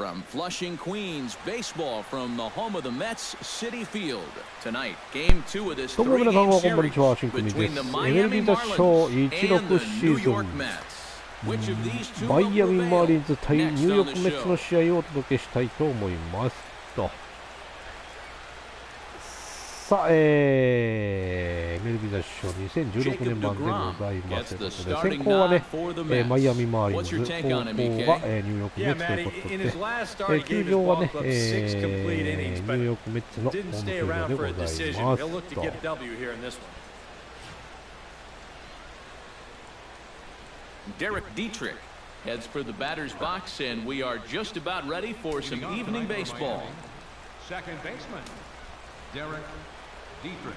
From Flushing, Queens, baseball from the home of the Mets, Citi Field. Tonight, Game 2 of this three-game series between the Miami Marlins and the New York Mets. Which of these two マイヤミ will マーリン prevail? ズ対ニューヨーク Next メ on ッ the ツの show. 試合をお届けしたいと思いますと。さあ、MLB 雑誌2016年版でございますということで、先行はね、マイアミマーリンズ、後攻が、ニューヨークメッツということで、球場はね、ニューヨークメッツのホーム球場でございますと。Derek Dietrich heads for the batter's box, and we are just about ready for some evening baseball. Second baseman, Derek Dietrich.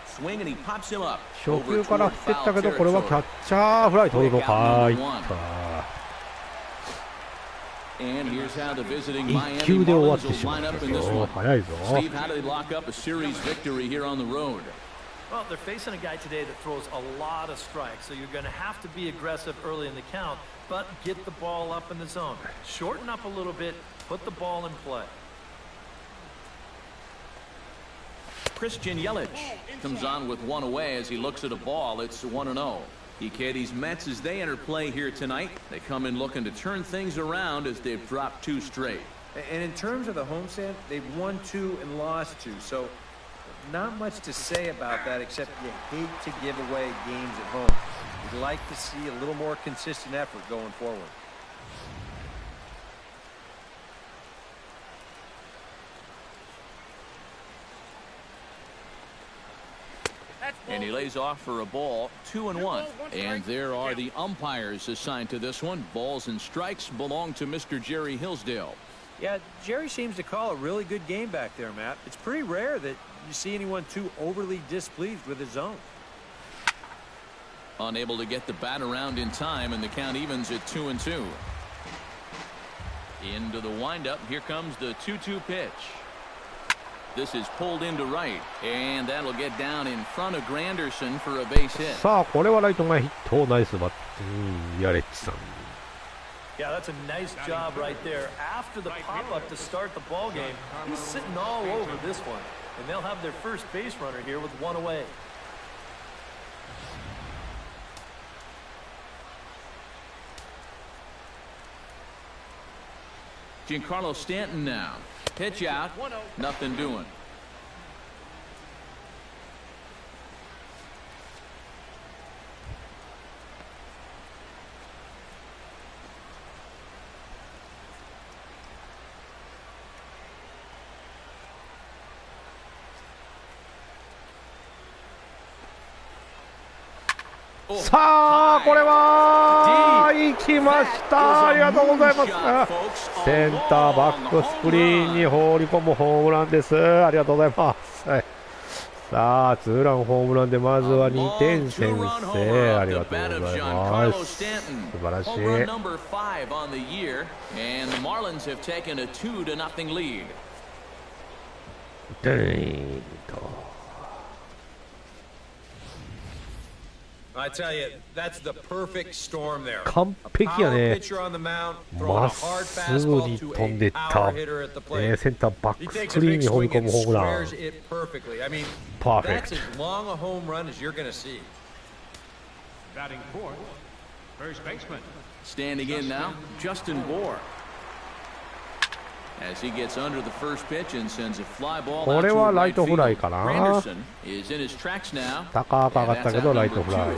Swing and he pops him up. 初球から振ってったけど、これはキャッチャーフライ取るのかい。And here's how the visiting 一 Miami 球で終わっ Marlins てし will ま line った up in this ぞ。 one. 早いぞ。 Steve, how do they lock up a series victory here on the road? Well, they're facing a guy today that throws a lot of strikes, so you're going to have to be aggressive early in the count, but get the ball up in the zone. Shorten up a little bit, put the ball in play. Christian Yelich comes on with one away as he looks at a ball. It's 1-0. These Mets, as they enter play here tonight, they come in looking to turn things around as they've dropped 2 straight. And in terms of the homestand, they've won 2 and lost 2, so not much to say about that except you hate to give away games at home. You'd like to see a little more consistent effort going forward. And he lays off for a ball, 2-1. And there are the umpires assigned to this one. Balls and strikes belong to Mr. Jerry Hillsdale. Yeah, Jerry seems to call a really good game back there, Matt. It's pretty rare that you see anyone too overly displeased with his zone. Unable to get the bat around in time, and the count evens at 2-2. Into the windup. Here comes the 2-2 pitch. This is pulled into right, and that'll get down in front of Granderson for a base hit. さあ、これはライト前ヒット、ナイスバッティング、ヤレッジさん。Yeah, that's a nice job right there. After the pop-up to start the ball game, he's sitting all over this one. And they'll have their first base runner here with 1 away. Giancarlo Stanton now. Pitch out. Nothing doing. Oh, さあ、これは行きました。ありがとうございます。センターバックスクリーンに放り込むホームランです。ありがとうございます。はい、さあ、ツーランホームランでまずは2点先制。ありがとうございます。素晴らしい。でーんと。I tell you, that's the perfect storm there. 完璧やね。 Pitcher on the mound, ま throwing っ a hard すぐ fastball に to 飛んでい a った、 power hitter at the plate. センターバッ He クス takes ク a リーン big に放り swing 込 and むホームラン。 squares it perfectly. I mean, パーフェ that's クト。 as long a home run as you're going to see. Batting fourth, first baseman. Standing in now, Justin Bohr. As he gets under the first pitch and sends a fly ball こ out れ to は a ライ right トフライ field. かな。 Granderson is in his tracks now. 高く上がったけどライトフライ。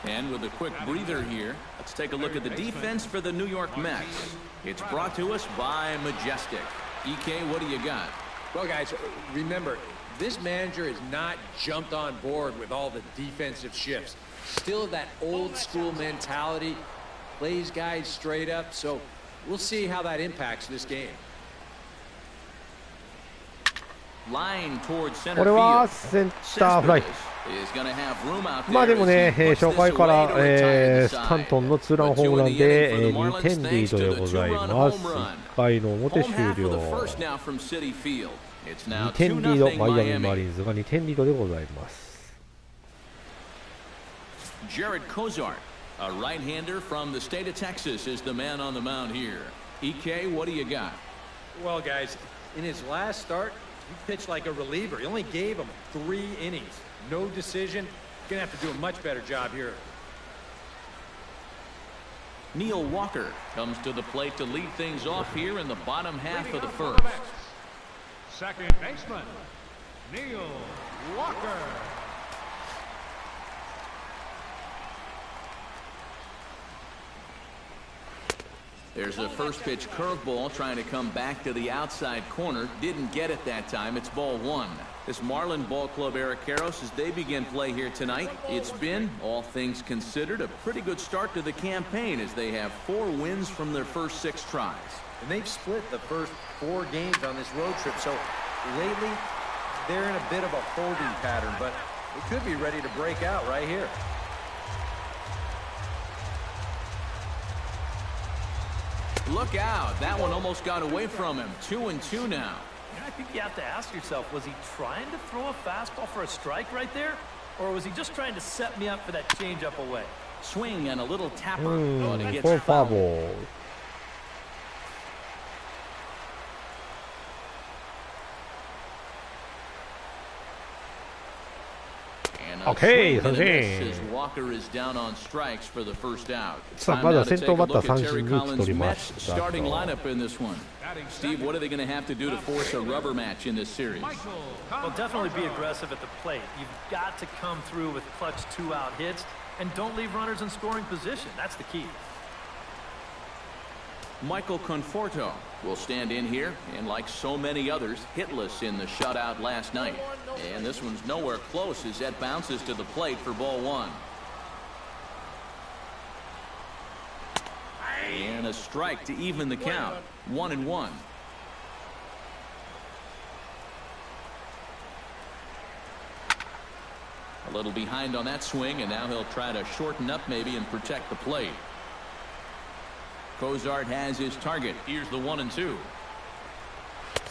And with a quick breather here, let's take a look at the defense for the New York Mets. It's brought to us by Majestic. EK, what do you got? Well, guys, remember, this manager has not jumped on board with all the defensive shifts. Still that old school mentality, plays guys straight up, so we'll see how that impacts this game. Line towards center これは field. センターフライ。 Is gonna have room out there まあでもね、 as he puts 初回 this から、 away to retire the スタン side. トンのツーランホームランで、2点リードでございます。1回の表終 Home half of the 了。 first now from Citi Field. It's 2 now 点リード、 2-0マイアミマーリ Miami. ンズが2点リードでございます。Jared Kozart A right-hander from the state of Texas is the man on the mound here. EK, what do you got? Well, guys, in his last start, he pitched like a reliever. He only gave him 3 innings. No decision. Gonna have to do a much better job here. Neil Walker comes to the plate to lead things off here in the bottom half of the first. Second baseman, Neil Walker. There's a first pitch curveball trying to come back to the outside corner. Didn't get it that time. It's ball 1. This Marlin Ball Club Arqueros, as they begin play here tonight, it's been, all things considered, a pretty good start to the campaign as they have 4 wins from their first 6 tries. And they've split the first 4 games on this road trip. So lately, they're in a bit of a holding pattern, but they could be ready to break out right here. Look out. That one almost got away from him. 2-2 now. I think you have to ask yourself, was he trying to throw a fastball for a strike right there? Or was he just trying to set me up for that changeup away? Swing and a little tapper. But it gets for fouled. foul. Okay, as Walker is down on strikes for the first out. さあまだ先頭バッター三振に打ち取りました。 Starting lineup in this one. Steve, what are they going to have to do to force a rubber match in this series? Well, definitely be aggressive at the plate. You've got to come through with clutch 2-out hits and don't leave runners in scoring position. That's the key. Michael Conforto will stand in here, and like so many others, hitless in the shutout last night. And this one's nowhere close as that bounces to the plate for ball 1. And a strike to even the count. 1-1. A little behind on that swing, and now he'll try to shorten up maybe and protect the plate. Cozart has his target. Here's the 1-2.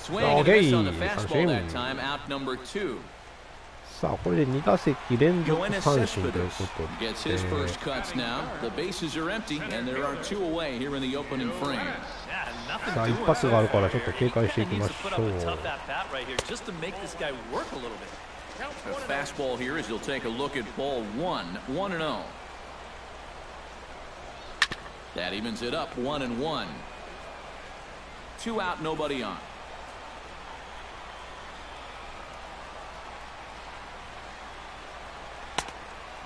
Swing and a miss on the fastball that time. Out number 2. さあこれで2打席連続三振ということで Gets his first cuts now. The bases are empty, and there are 2 away here in the opening frame. さあ一発があるからちょっと警戒していきましょう。 A fastball here as he'll take a look at ball 1. 1-0. That evens it up. 1-1. 2 out, nobody on.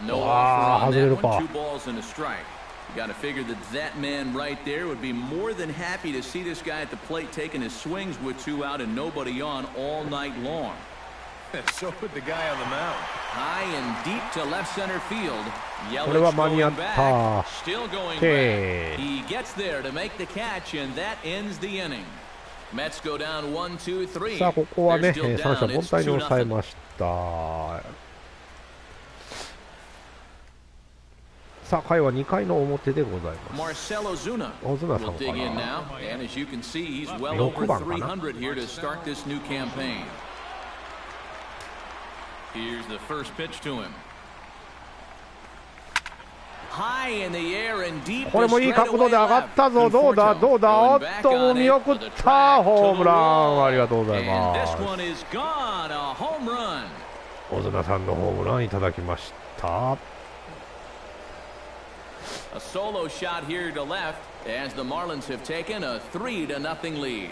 No offer on that one. 2 balls and a strike. You got to figure that man right there would be more than happy to see this guy at the plate taking his swings with 2 out and nobody on all night long. So would the guy on the mound. High and deep to left center field. これは間に合った。 Still going back. He gets there to make the catch, and that ends the inning. Mets go down 1-2-3. さあここはね三者凡退に抑えました。さあ回は2回の表でございます。Marcell Ozuna will dig in now, and as you can see, he's well over 300 here to start this new campaign. Here's the first pitch to him. High in the air and deep. これもいい角度で上がったぞ。どうだどうだ。おっと見送ったホームラン。ありがとうございます。小綱さんのホームランいただきました。 A solo shot here to left as the Marlins have taken a 3-0 lead.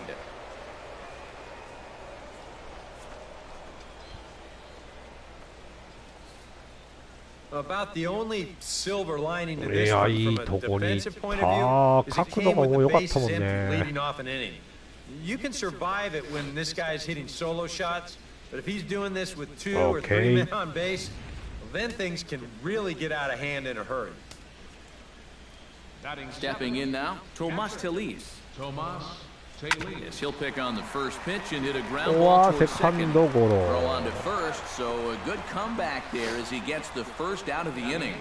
About the only silver lining to this one from a defensive point of view is it came with the bases empty leading off an inning. You can survive it when this guy's hitting solo shots, but if he's doing this with 2 or 3 men on base, well, then things can really get out of hand in a hurry. Stepping in now, Tomas Telis. Yes, he'll pick on the first pitch and hit a ground ball to second. Throw on to first, so a good comeback there as he gets the first out of the inning.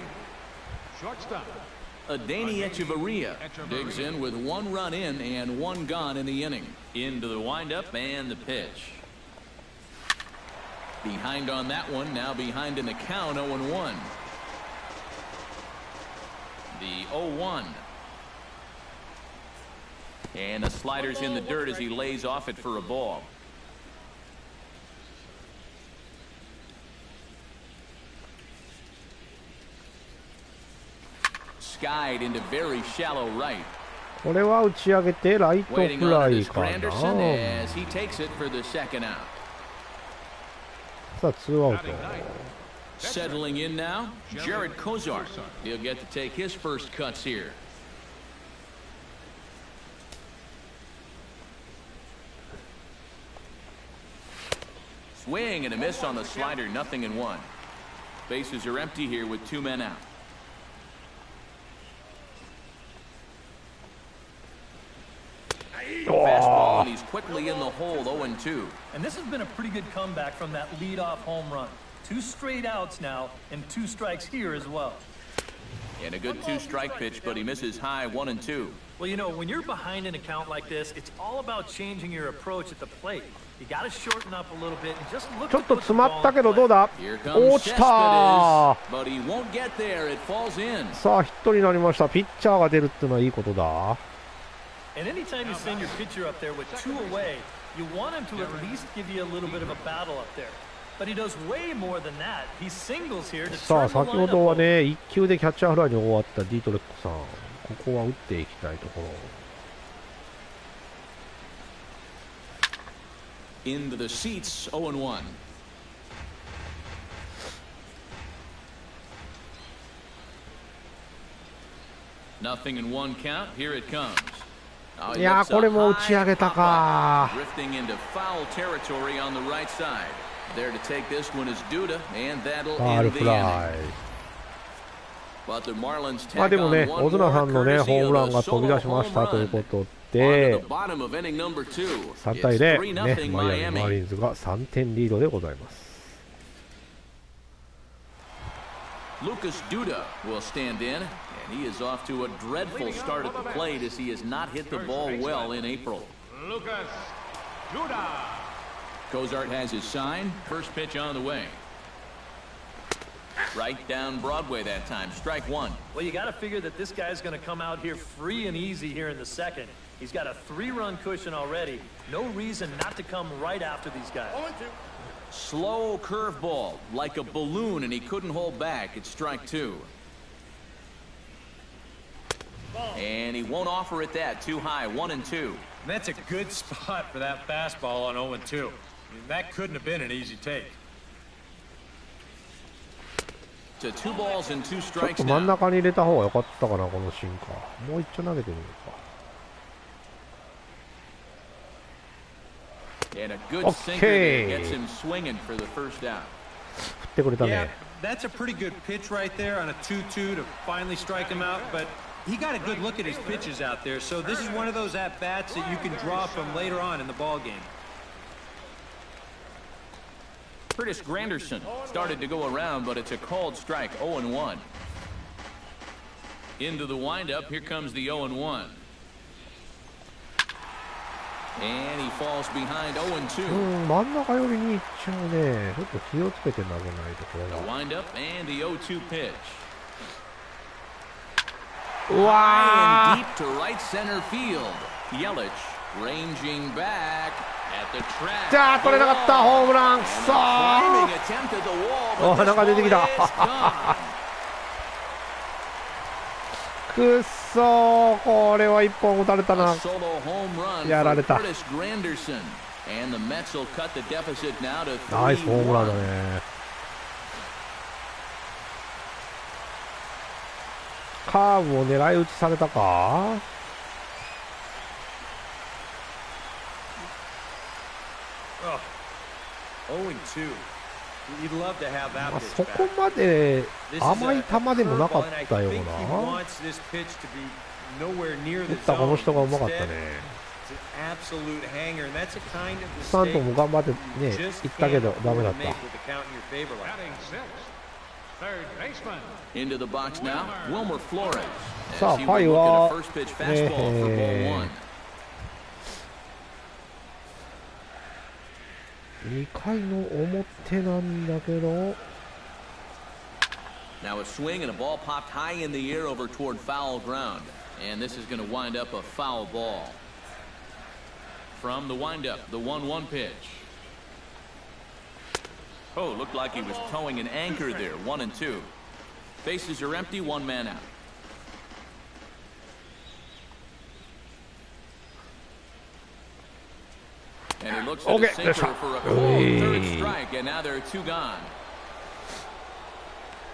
Adani Echeverria digs in with 1 run in and 1 gone in the inning. Into the windup and the pitch. Behind on that one, now behind in the count, 0-1. The 0-1. And the slider's in the dirt as he lays off it for a ball. Skied into very shallow right. これは打ち上げてライトフ Waiting ラ on イ it is かな。 Granderson as he takes it for the second out. さあツーアウト。 Settling in now, Jared Kozart. He'll get to take his first cuts here. Swing and a miss on the slider, 0-1. Bases are empty here with 2 men out. Fastball, and he's quickly in the hole, 0-2. And this has been a pretty good comeback from that leadoff home run. 2 straight outs now, and 2 strikes here as well. And a good 2-strike pitch, but he misses high, 1-2. Well, you know, when you're behind an account like this, it's all about changing your approach at the plate. You got to shorten up a little bit and just look ちょ to っと put the 詰まっ ball た in けど play. どうだ。 Here comes 落ちた。 Cespedes, but he won't get there. It falls in. さあヒットになりました。ピッチャーが出るっていうのはいいことだ。 And anytime you send your pitcher up there with 2 away, you want him to at least give you a little bit of a battle up there. But he does way more than that. He singles here to さあ turn 先 the ほ lineup どは over. ね1球でキャッチャーフライに終わったディートレックさん、ここは打っていきたいところ。 Into the seats, 0-1. Nothing in 1 count. Here it comes. Oh, he いや looks ーこれ a も打ち high 上げた pop-up, か。 drifting into foul territory on the right side. There to take this one is Duda, and that'll ファール end the フラ inning. イ。 But the Marlins まあ tack でも on ね one 小綱さ more んのね courtesy ホー of ムラン the が飛び solo 出しま home したという run. こと On to で the bottom of inning number 2. 3対 It's 0 3-0 ねマイアミマーリ Miami. ンズが3点リードでございます。 Lucas Duda will stand in, and he is off to a dreadful start at the plate as he has not hit the ball well in April. Lucas Duda. Kozart has his sign. First pitch on the way. Right down Broadway that time. Strike 1. Well, you got to figure that this guy's going to come out here free and easy here in the second. He's got a 3-run cushion already. No reason not to come right after these guys. Slow curveball, like a balloon, and he couldn't hold back. It's strike 2. And he won't offer it that. Too high, 1-2. That's a good spot for that fastball on 0-2. That couldn't have been an easy take. To 2 balls and 2ちょっ strikes と真ん now. 中に入れた方が良かったかなこのシンカー。もう一丁投げてみるか。 And a good Okay. sinker that gets him swinging for the first out. 振ってくれた Yeah, ね。 that's a pretty good pitch right there on a 2-2 to finally strike him out, but he got a good look at his pitches out there, so this is one of those at-bats that you can draw from later on in the ball game. Curtis Granderson started to go around, but it's a called strike, 0-1. Into the windup, here comes the 0-1. And he falls behind 0-2. 真ん中寄りに行っちゃうね。ちょっと気をつけて投げないところ The が。 windup and the 0-2 pitch. うわ And deep to right center field. Yelich ranging back at the track. じゃあ取れなかったホームラン。く And そ a ー climbing attempt at the wall, お but なんか出てき this た ball is gone. くっそーこれは一本打たれた A な。 solo home run やら for れた。 Curtis Granderson. And the Mets will cut the deficit now to ナイスホームランだ 3-1. ね。カーブを狙い撃ちされたか。 0-2. You'd love to have ま that あ pitch そ back. こまで This is 甘い a 球でもなか curveball, っ and I たよう think he な。 wants this pitch to be nowhere near 打 the ったこの zone. 人がうまかった Instead, ね。 it's an absolute hanger, and that's a kind of スタント mistake も頑張ってね you just 行ったけど can't ダメ afford だ to っ make た。 with the count in your favor like that. Batting sixth, third baseman. Into the box now, Wilmer Flores. Sa As he Pai will look wa- at a first pitch fastball for ball 1. 2回の表なんだけど Now a swing and a ball popped high in the air over toward foul ground. And this is going to wind up a foul ball. From the windup, the 1-1 pitch. Oh, looked like he was towing an anchor there. 1-2. Bases are empty, one man out. And he looks at the sinker for a cold third strike, and now there are two gone.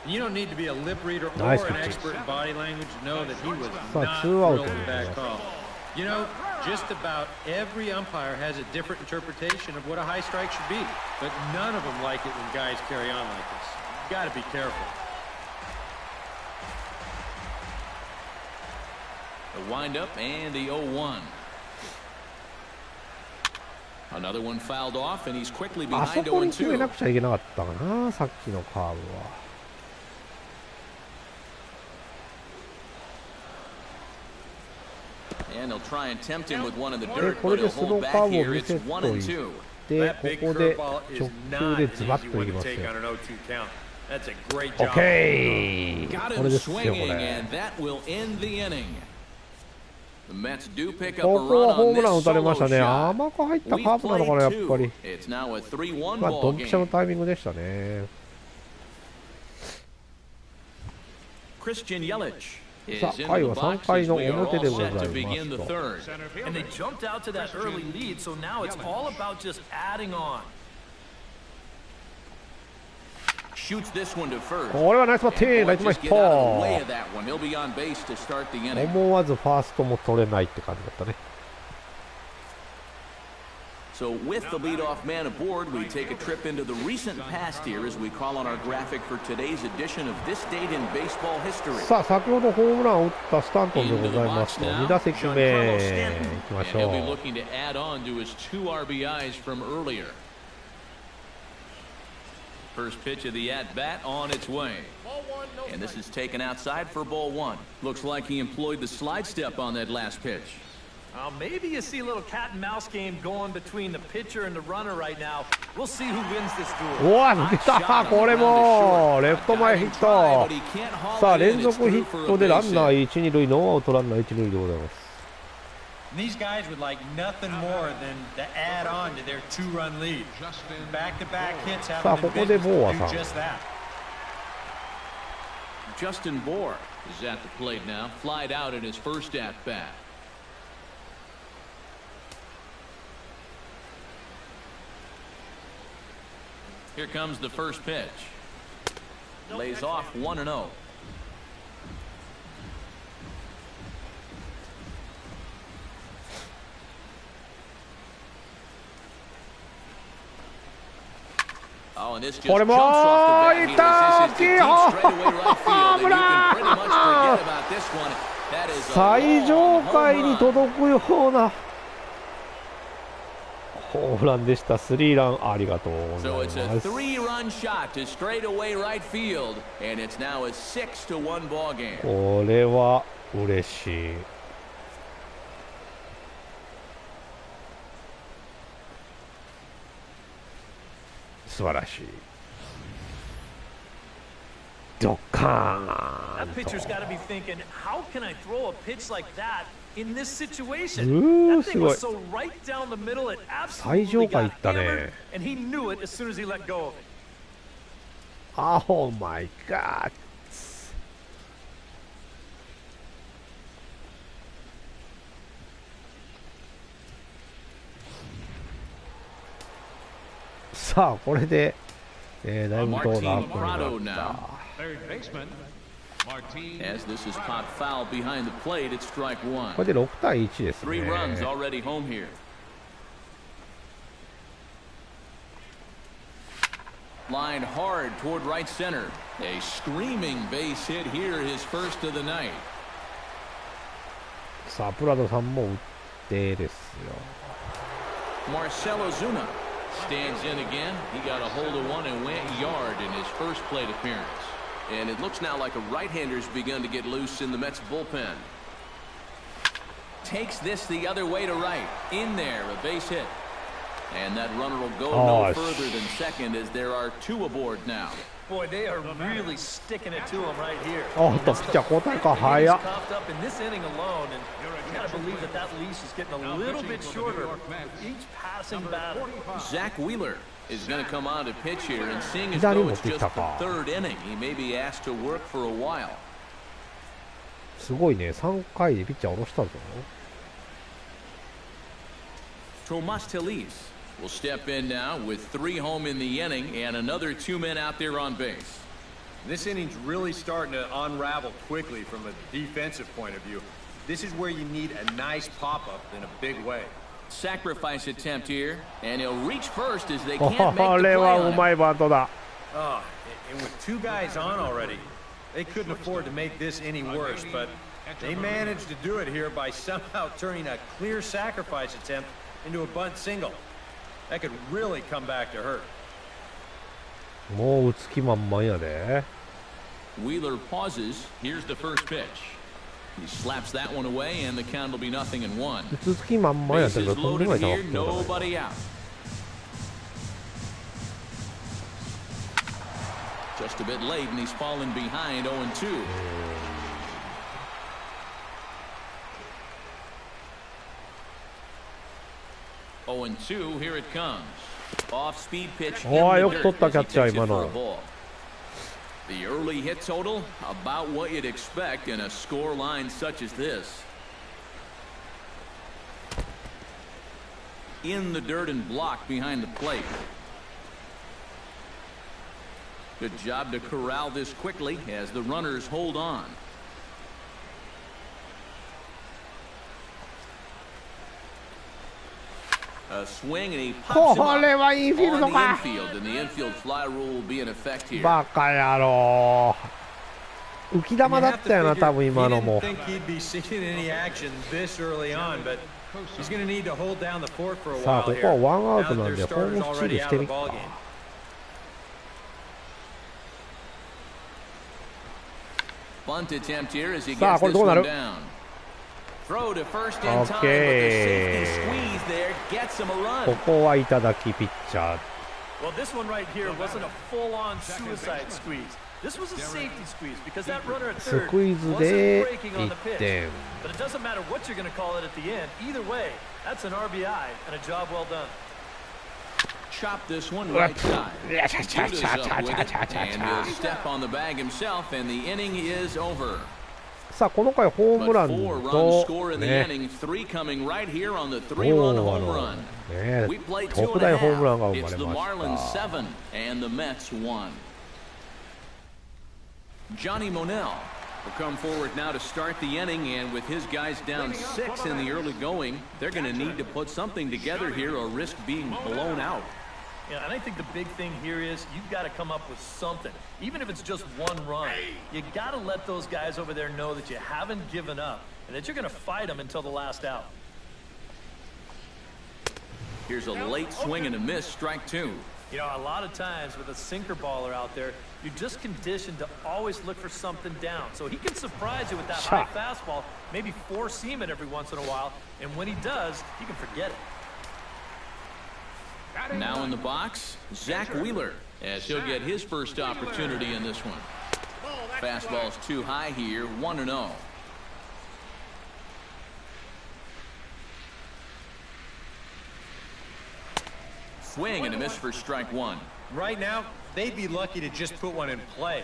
You don't need to be a lip reader or an expert in body language to know that he was not thrilled with that call. You know, just about every umpire has a different interpretation of what a high strike should be, but none of them like it when guys carry on like this. You got to be careful. The windup and the 0-1. Another one fouled off, and he's quickly あそ behind こに決め 0-2. なくちゃいけなかったかな、さっきのカーブは。And they'll try and tempt him with one in the で dirt, これ but で he'll スロ hold ーカー back ブを here. 見 It's せとい 1-2. て、 That こ big こで curveball 直 is 球 not で an ズバ easy ッとい one き to ます take よ。on an 0-2 count. That's a great OK! job. Got これ him ですよ、こ swinging, れ。 and that will end the inning. The Mets do pick up a ここは run ホー on ムラン this 打たれま solo したね。 shot. 甘く入ったカ We've ーブなのかな、や played っぱり。 two. It's now a 3-1まあ、ド ball ンピシャの game. タイミングでしたね。Christian Yelich さ is あ、 in 回 the は3 box 回 as の we are 表で all ござい set ま to す begin the と。 third. And they jumped out to that early lead, so now it's all about just adding on. Shoots this one to first. これはナイスバッティング、 And ライ boy, ト前 just ヒッ get out of the way ト。 of that one. He'll be on base to start the inning. 思わずファーストも取れないって感じだったね。So with the leadoff man aboard, we take a trip into the recent past here as we call on our graphic for today's edition of This Date in Baseball History. さあ、先ほどホームランを打ったスタントンで Into ご the ざいま box すと、 now, 2打席目 Giancarlo い Stanton. きま And し he'll ょ be う。 looking to add on to his 2 RBIs from earlier. First pitch of the at-bat on its way. And this is taken outside for ball 1. Looks like he employed the slide step on that last pitch. Maybe you see a little cat and mouse game going between the pitcher and the runner right now. We'll see who wins this お duel. わ、抜けた。これもレフト前ヒット。さあ、連続ヒットでランナー1、2塁、ノーアウトランナー1、2塁でございます。These guys would like nothing more than to add on to their 2-run lead. Back-to-back hits さあ、 haven't こ been こで business ボーア to さ do ん。 just that. Justin Bour is at the plate now. Flied out in his first at-bat. Here comes the first pitch. Lays off 1-0. Oh, and this just これも jumps off the bat. いったー、 This is キ deep ーホ straight away right ホ field, ー and ム you ラ can pretty much forget about this one. That is a 最上 long 階 home に run. 届くようなホームランでした。スリーランありがとうござ So い it's a ます。 3-run shot to straight away right field, and it's now a 6-1 ball game. これは嬉しい。素晴らしい。ドッカーン That pitcher's got to be thinking, how can I throw a pitch like that in this う situation? ー That す thing ごい was so right down the middle, it 最上 absolutely 階行 got ったね hammered, and he knew it as soon as he let go of it. オーマイガー。さあ、これで、だいぶと楽になった。 Third baseman, Martin. As this is popped foul behind the plate, it's strike 1. これで6対1です 3 runs ね。 already home here. Line hard toward right center. A screaming base hit here, his first of the night. さあ、プラドさんも打ってですよ。 Marcell Ozuna stands in again. He got a hold of one and went yard in his first plate appearance. And it looks now like a right-hander's begun to get loose in the Mets bullpen. Takes this the other way to right. In there, a base hit. And that runner will go no further than second as there are 2 aboard now. Boy, they are really sticking it to him right here. おっと、ピッチャー交代か、早っ。 Coughed up in this inning alone, and you got to believe that that leash is getting a little bit shorter with each passing batter. Zach Wheeler is going to come on to pitch here, and seeing as though it's just the third inning, he may be asked to work for a while. すごいね、3回でピッチャー下ろしたぞ。Tomas Telis will step in now with 3 home in the inning and another 2 men out there on base. This inning's really starting to unravel quickly from a defensive point of view. This is where you need a nice pop-up in a big way. Sacrifice attempt here, and he'll reach first as they can't make the こ play れは on う him. まいバントだ。 Oh, and with 2 guys on already, they couldn't afford to make this any worse, but they managed to do it here by somehow turning a clear sacrifice attempt into a bunt single. That could really come back to hurt. もう打つ気満々やで。 Wheeler pauses. Here's the first pitch. He slaps that one away, and the count will be 0-1. 打つ気満々やったけど Bases とんでもな loaded い球 here, nobody out. Just a bit late, and he's fallen behind 0-2. Oh, and 2, here it comes. Off-speed pitch. おー、よく取ったキャッチャー今の。 The early hit total, about what you'd expect in a score line such as this. In the dirt and blocked behind the plate. Good job to corral this quickly as the runners hold on. A swing, and he pops him up これはインフィール on ド the か。 infield, and the infield fly rule will be in effect here. バカ野郎。浮き玉だったよな、多分今のも。 He didn't think he'd be seeing any action this early on, but he's going to need to hold down the fort for a さあ、 while ここは here. ワンアウ Now ト that なん their で、ホー starter's ムスチール already し out て of み the っ ball か。 game. Bunt attempt here as he さあ、 gets これ this どうな one る？ down. Throw to first in time, but the safety squeeze there gets him a こ run. こはいただきピッチャー。 Well, this one right here wasn't a full-on suicide squeeze. This was a safety squeeze because that runner at ス third クイズ wasn't で breaking on the 1 pitch. 点。 But it doesn't matter what you're going to call it at the end. Either way, that's an RBI and a job well done. Chop this one right side. Judas up with it, and he'll step on the bag himself, and the inning is over. さあ、この回ホーム But ラン 4 runs と score in the ね、 inning, 3 coming right here on the も 3-run う home run. ね、 We played 特 2 大 and a ホームランが half. 生ま It's れ the ま Marlins した。 7 and the Mets 1. Johnny Monell will come forward now to start the inning, and with his guys down 6 in the early going, they're going to need to put something together here or risk being blown out. Yeah, and I think the big thing here is you've got to come up with something. Even if it's just one run, you got to let those guys over there know that you haven't given up and that you're going to fight them until the last out. Here's a late swing and a miss, strike 2. You know, a lot of times with a sinker baller out there, you're just conditioned to always look for something down. So he can surprise you with that high fastball, maybe four-seam it every once in a while, and when he does, you can forget it. Now in the box, Zach Wheeler, as he'll get his first opportunity in this one. Fastball's too high here, 1-0. Swing and a miss for strike 1. Right now, they'd be lucky to just put one in play.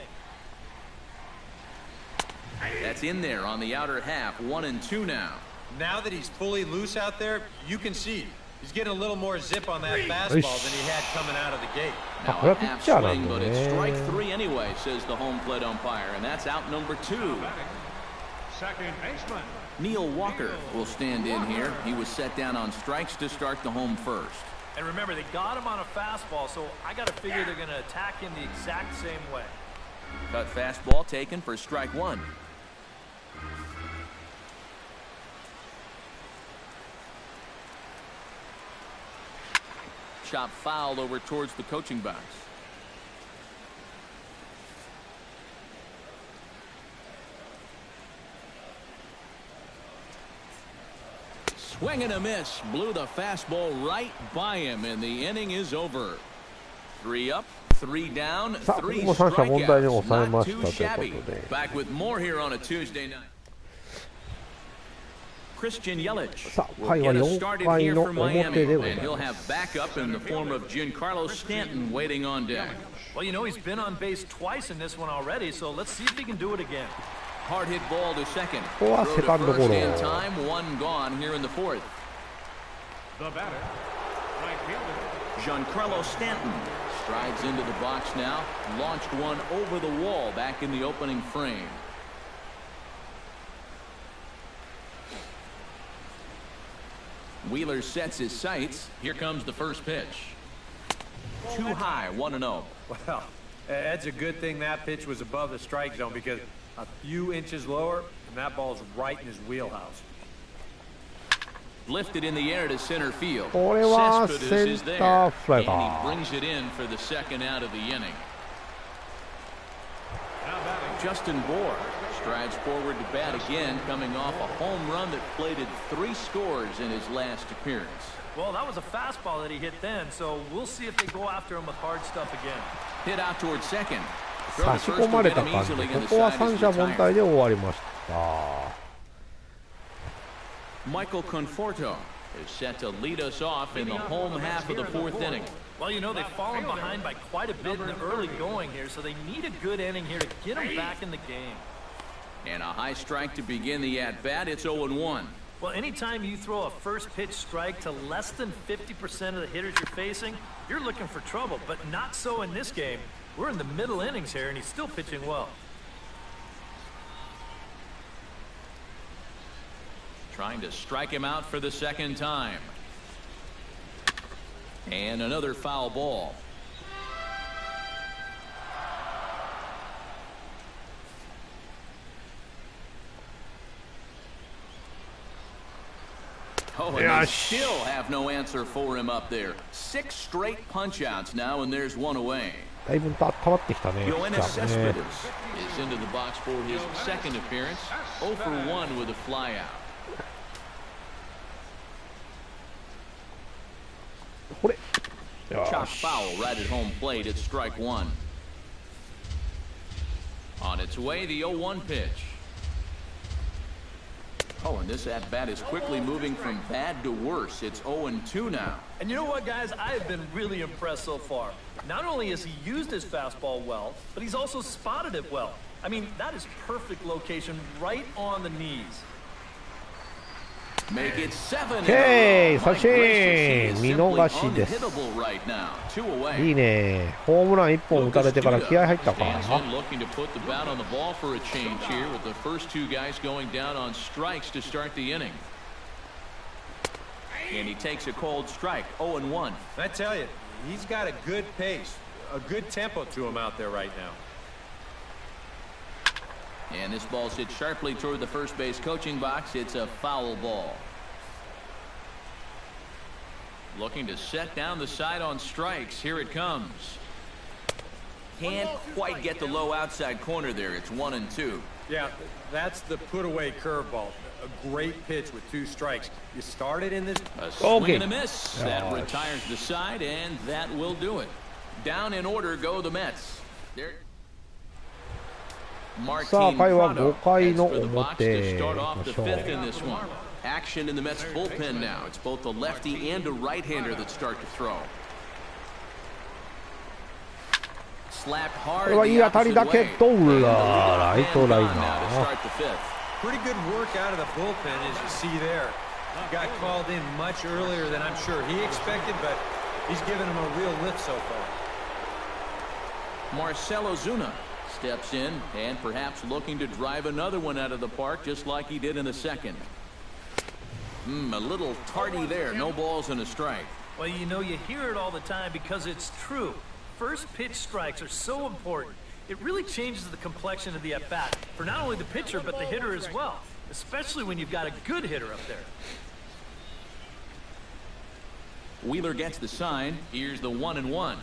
That's in there on the outer half, 1-2 now. Now that he's fully loose out there, you can see he's getting a little more zip on that fastball than he had coming out of the gate. Now a half swing, but it's strike 3 anyway, says the home plate umpire, and that's out number 2. Second baseman. Neil Walker will stand in here. He was set down on strikes to start the home first. And remember, they got him on a fastball, so I got to figure they're going to attack him the exact same way. Cut fastball taken for strike 1. Chop fouled over towards the coaching box. Swing and a miss. Blew the fastball right by him, and the inning is over. 3 up, Three down, さあ、ここ three も三者問題に strikeouts. 抑えま Not し too たと shabby. いうことで、 Back with more here on a Tuesday night. Christian Yelich さあ、 will 回は get us 4 started 回 here の for 表 Miami, でござ and い he'll ま have す。 backup in the form of Giancarlo Stanton waiting on deck. Well, you know, he's been on base twice in this one already, so let's see if he can do it again. Hard hit ball to second. ここは Throw セ to カンドゴ first ロ。 in time, one gone here in the fourth. The batter, right fielder, Giancarlo Stanton strides into the box now, launched one over the wall back in the opening frame. Wheeler sets his sights. Here comes the first pitch. Too high, 1-0. Well, that's a good thing that pitch was above the strike zone because a few inches lower and that ball's right in his wheelhouse. Lifted in the air to center field. これは Cespedes セ is ン there, ターフライ and he か。 brings it in for the second out of the inning. now batting, Justin Bohr strides forward to bat again, coming off a home run that plated 3 scores in his last appearance. Well, that was a fastball that he hit then, so we'll see if they go after him with hard stuff again. Hit out towards second. Throw 差 to し first 込ま will れ get た him 感じ easily, で、 and こ the こは side 三 is 者凡 retired. 退で終わりました。Michael Conforto is set to lead us off in the home half of the fourth inning. Well, you know, they've fallen behind by quite a bit in the early going here, so they need a good inning here to get them back in the game. And a high strike to begin the at-bat. It's 0-1. Well, anytime you throw a first pitch strike to less than 50% of the hitters you're facing, you're looking for trouble, but not so in this game. We're in the middle innings here, and he's still pitching well. Trying to strike him out for the second time. And another foul ball. Oh, and they Yes. still have no answer for him up there. 6 straight punch-outs now, and there's one away. だいぶ温まってきたね。 Yoenis ピッチャーね Cespedes is into the box for his second appearance. 0 for 1 with a flyout. これ。よ Chop し。 foul right at home plate. It's strike 1. On its way, the 0-1 pitch. Oh, and this at-bat is quickly moving from bad to worse. It's 0-2 now. And you know what, guys? I have been really impressed so far. Not only has he used his fastball well, but he's also spotted it well. I mean, that is perfect location right on the knees. Make it 7. Okay, My三振。 gracious, he is 見 simply 逃しです。 unhittable right now. 2 away. いいね。ホームラン1本打たれてから気合入ったか。 Stands in looking to put the bat on the ball for a change here with the first 2 guys going down on strikes to start the inning. And he takes a cold strike, 0-1. I tell you, he's got a good pace, a good tempo to him out there right now. And this ball hit sharply toward the first base coaching box. It's a foul ball. Looking to set down the side on strikes. Here it comes. Can't quite get the low outside corner there. It's 1-2. Yeah, that's the put-away curveball. A great pitch with 2 strikes. You started in this. A swing Okay. and a miss. That retires the side, and that will do it. Down in order go the Mets. There. さあ、 Martin 回は Prado 5回 heads の for the box to 表。 start 行 off き the ましょ fifth う。 in this one. Action in the Mets bullpen now. It's both a lefty and a right-hander that start to throw. Slapped こ hard れはいい the 当たり opposite だけ way. ど、 And ライトライ now to ナー。 start the fifth. Pretty good work out of the bullpen, as you see there. Got called in much earlier than I'm sure he expected, but he's given him a real lift so far. Marcell Ozuna steps in and perhaps looking to drive another one out of the park just like he did in the second. A little tardy there. No balls and a strike. Well, you know, you hear it all the time because it's true. First pitch strikes are so important. It really changes the complexion of the at-bat for not only the pitcher but the hitter as well, especially when you've got a good hitter up there. Wheeler gets the sign. Here's the 1-1.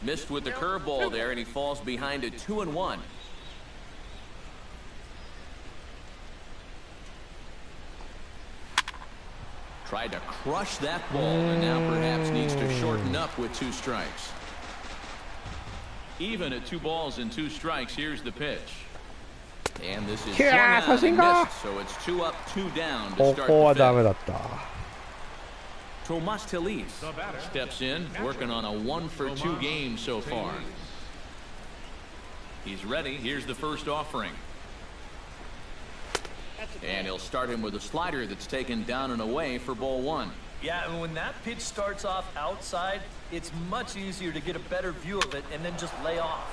Missed with the curveball there, and he falls behind a 2-1. Tried to crush that ball, and now perhaps needs to shorten up with 2 strikes. Even at 2 balls and 2 strikes, here's the pitch. And this is いやー、三振か。 so it's 2 up, 2 down こ to start こは the ダメ fifth. だった。Tomas Telis steps in, working on a 1 for 2 game so far. He's ready. Here's the first offering. And he'll start him with a slider that's taken down and away for ball 1. Yeah, and when that pitch starts off outside, it's much easier to get a better view of it and then just lay off.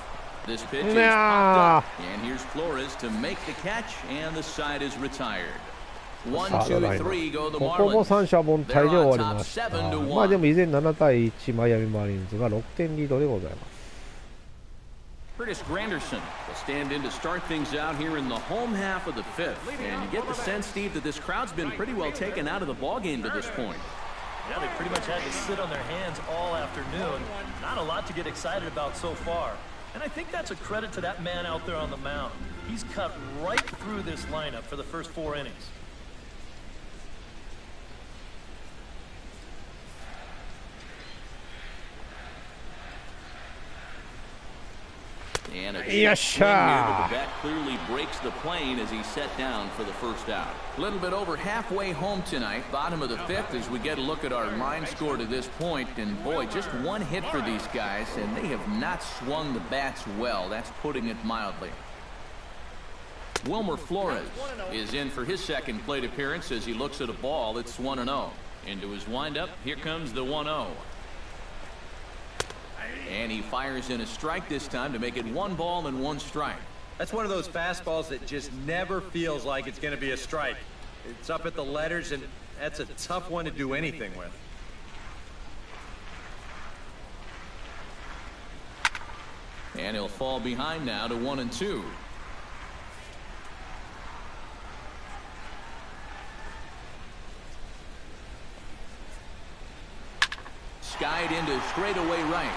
This pitch is popped up, and here's Flores to make the catch, and the side is retired. 1, 2, 3 go the ここも Marlins. 三者凡退で終わりました。 They're on top 7 to 1. まあでも依然7対1、マイアミマーリンズが6点リードでございます。Curtis Granderson will stand in to start things out here in the home half of the 5th. And you get the sense, Steve, that this crowd's been pretty well taken out of the ballgame to this point. Yeah, they pretty much had to sit on their hands all afternoon. Not a lot to get excited about so far. And I think that's a credit to that man out there on the mound. He's cut right through this lineup for the first 4 innings. And a Yes, swing here to sir. the bat clearly breaks the plane as he set down for the first out. A little bit over halfway home tonight, bottom of the 5th, as we get a look at our line score to this point. And boy, just 1 hit for these guys, and they have not swung the bats well. That's putting it mildly. Wilmer Flores is in for his second plate appearance as he looks at a ball. It's 1-0. Into his windup, here comes the 1-0. And he fires in a strike this time to make it 1 ball and 1 strike. That's one of those fastballs that just never feels like it's going to be a strike. It's up at the letters, and that's a tough one to do anything with. And he'll fall behind now to 1-2. Skied into straightaway right.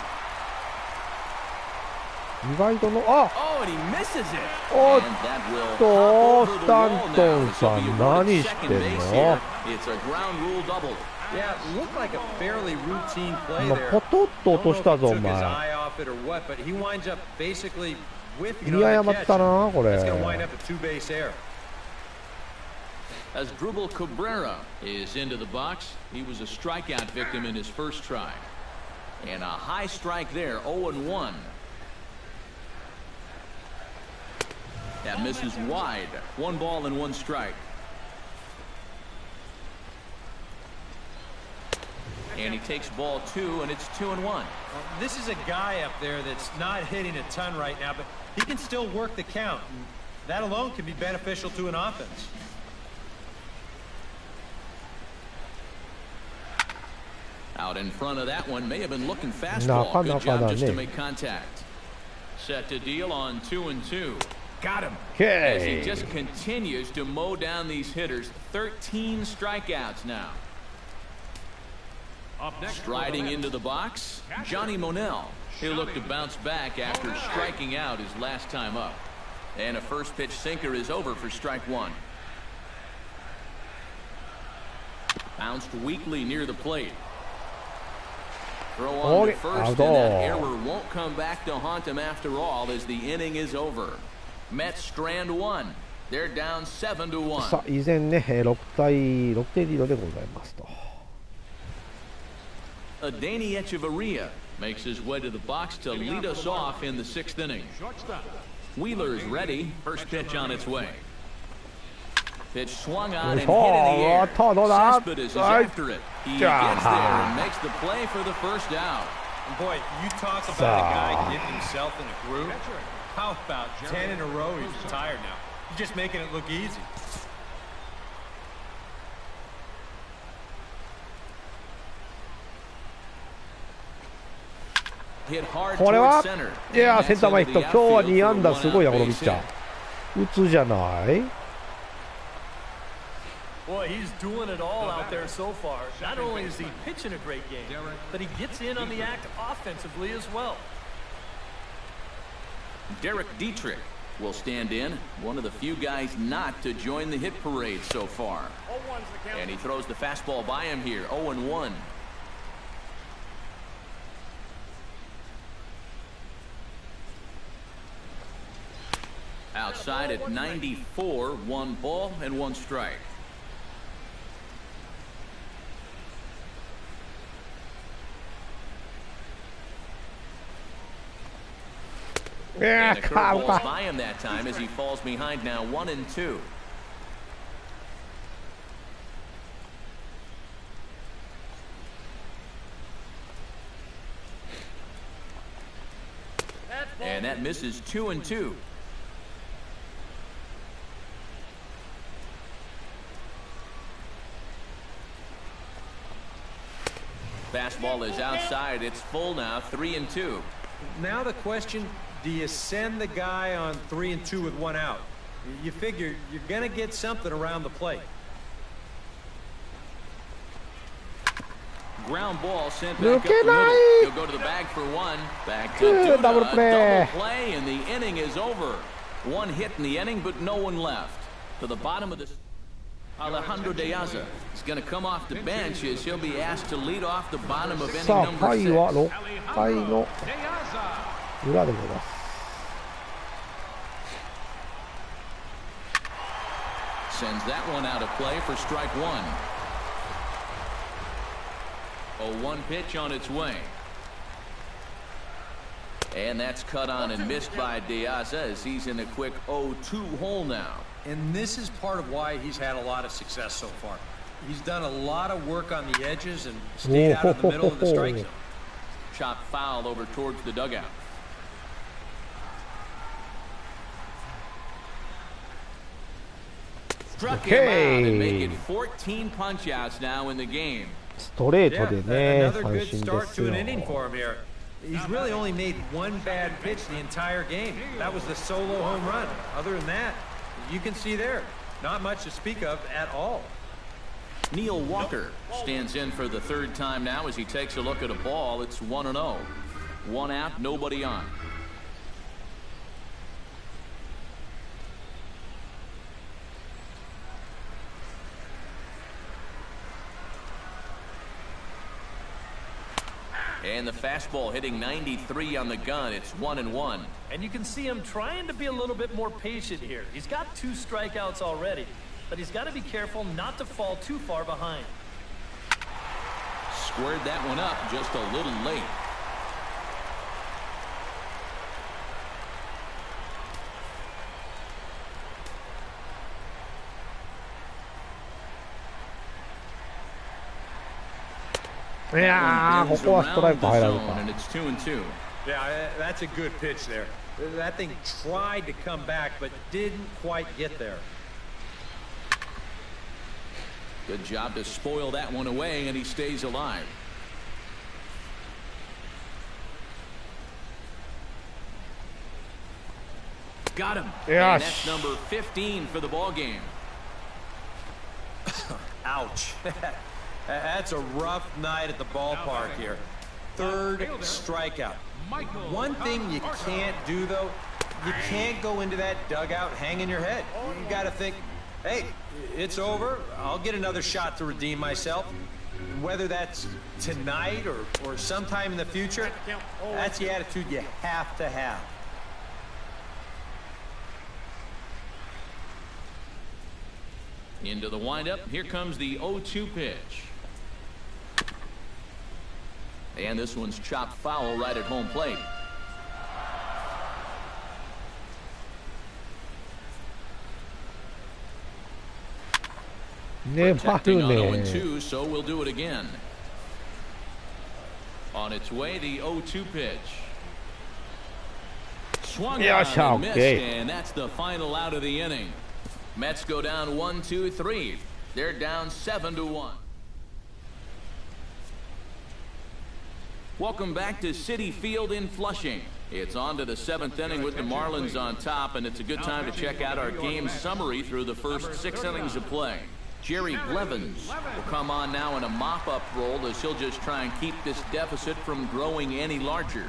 意外との、あ Oh, and he misses it. おっ And that will と、 hop ス over the タ wall ント now. ン This さ will be ん awarded 何し second てん base の here. It's a ground rule double. Yeah, it looked like a fairly routine play 今 there. ポトッと落としたぞ、お Took his 前。 eye off it or what, but he winds up basically whiffing 見 on 誤 the っ catch. たな、これ。 That's going to wind up a 2-base error. As Drupal Cabrera is into the box, he was a strikeout victim in his first try. And a high strike there, 0-1. That misses wide. 1 ball and 1 strike. And he takes ball 2, and it's 2-1. This is a guy up there that's not hitting a ton right now, but he can still work the count. And that alone can be beneficial to an offense. Out in front of that one, may have been looking fastball. Good job just to make contact. Set to deal on 2-2. Got him. As he just continues to mow down these hitters. 13 strikeouts now. Up next, Striding into the box, Johnny Monell. He'll look to bounce back after striking out his last time up. And a first pitch sinker is over for strike 1. Bounced weakly near the plate. Throw on to first, and that error won't come back to haunt him after all as the inning is over. Mets strand 1. They're down 7-1. さあ、依然ね、6点リードでございますと。Adeiny Echeverria makes his way to the box to lead us off in the 6th inning. Wheeler's ready. First pitch on its way. Pitch swung on and hit in the air. Cespedes is after it. He gets there and makes the play for the first out. And boy, you talk about a guy getting himself in a groove. How about 10 in a row he's retired now? He's just making it look easy. Hit hard これは toward center. いや And セン that's ター前 into ヒット the 今日は outfield 2 for 安 a 打すごいなこの one-out ピッ base チャ hit. ー打つじゃない Boy, he's doing it all out there so far. Not only is he pitching a great game, but he gets in on the act offensively as well. Derek Dietrich will stand in, one of the few guys not to join the hit parade so far. And he throws the fastball by him here, outside at 94, 1 ball and 1 strike. And a curveball's by him that time as he falls behind now 1-2. And that misses 2-2. Fastball is outside. It's full now, 3-2. Now the question, do you send the guy on 3-2 with 1 out? You figure you're going to get something around the plate. Ground ball sent back up the middle. He'll go to the bag for 1. Back to Duda, double play, and the inning is over. 1 hit in the inning, but no one left. To the bottom of the... Alejandro De Aza is going to come off the bench as he'll be asked to lead off the bottom of inning number 6. 6回の裏でございます。Sends that one out of play for strike 1. 0-1 pitch on its way. And that's cut on and missed by De Aza as he's in a quick 0-2 hole now. And this is part of why he's had a lot of success so far. He's done a lot of work on the edges and stayed out of the middle of the strike zone. Chop foul over towards the dugout. Struck him out and make it 14 punch-outs now in the game. ストレートでね、 another 三 good 振で start す to よ。 an inning for him here. He's really only made 1 bad pitch the entire game. That was the solo home run. Other than that, you can see there, not much to speak of at all. Neil Walker stands in for the 3rd time now as he takes a look at a ball. It's 1-0. 1 out, nobody on. And the fastball hitting 93 on the gun. It's 1-1. And you can see him trying to be a little bit more patient here. He's got 2 strikeouts already, but he's got to be careful not to fall too far behind. Squared that one up just a little late. Yeah, ここはストライク入られた。 and it's 2-2. Yeah, that's a good pitch there. That thing tried to come back, but didn't quite get there. Good job to spoil that one away, and he stays alive. Got him. Yes. And that's number 15 for the ball game. Ouch. That's a rough night at the ballpark here. 3rd strikeout. One thing you can't do, though, you can't go into that dugout hanging your head. You got to think, hey, it's over. I'll get another shot to redeem myself. Whether that's tonight or sometime in the future, that's the attitude you have to have. Into the windup. Here comes the 0-2 pitch. And this one's chopped foul right at home plate. Protecting on 0-2, so we'll do it again. On its way, the 0-2 pitch. Swung on and missed, and that's the final out of the inning. Mets go down 1-2-3. They're down 7-1. Welcome back to Citi Field in Flushing. It's on to the 7th inning with the Marlins on top, and it's a good time to check out our game summary through the first 6 innings of play. Jerry Blevins will come on now in a mop-up role as he'll just try and keep this deficit from growing any larger.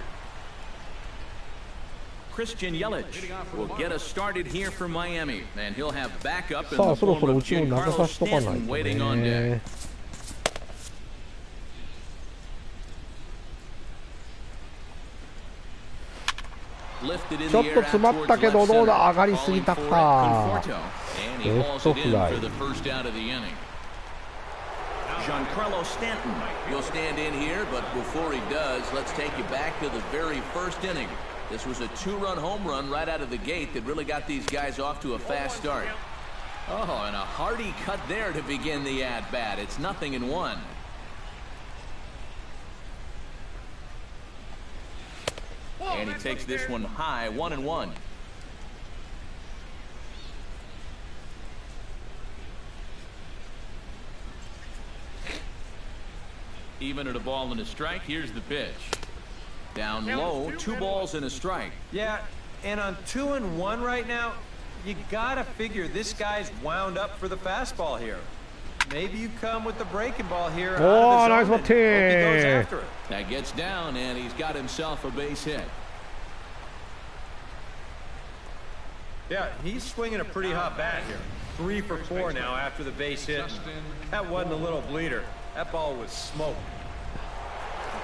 Christian Yelich will get us started here for Miami, and he'll have backup in the form of Giancarlo Stanton waiting on deck. ちょっと詰まったけどどうだ、上がりすぎたか。レフトフライ。Giancarlo Stanton, you'll stand in here, but before he does, let's take you back to the very first inning. This was a two-run home run right out of the gate that really got these guys off to a fast start. Oh, and a hearty cut there to begin the at-bat. It's 0-1. And he takes this one high, 1-1. Even at a ball and a strike, here's the pitch. Down low, 2 balls and a strike. Yeah, and on 2-1 right now, you gotta figure this guy's wound up for the fastball here. Maybe you come with the breaking ball here. Oh, nice one, hope he goes after it. That gets down, and he's got himself a base hit. Yeah, he's swinging a pretty hot bat here. 3 for 4 now after the base hit. That wasn't a little bleeder. That ball was smoke.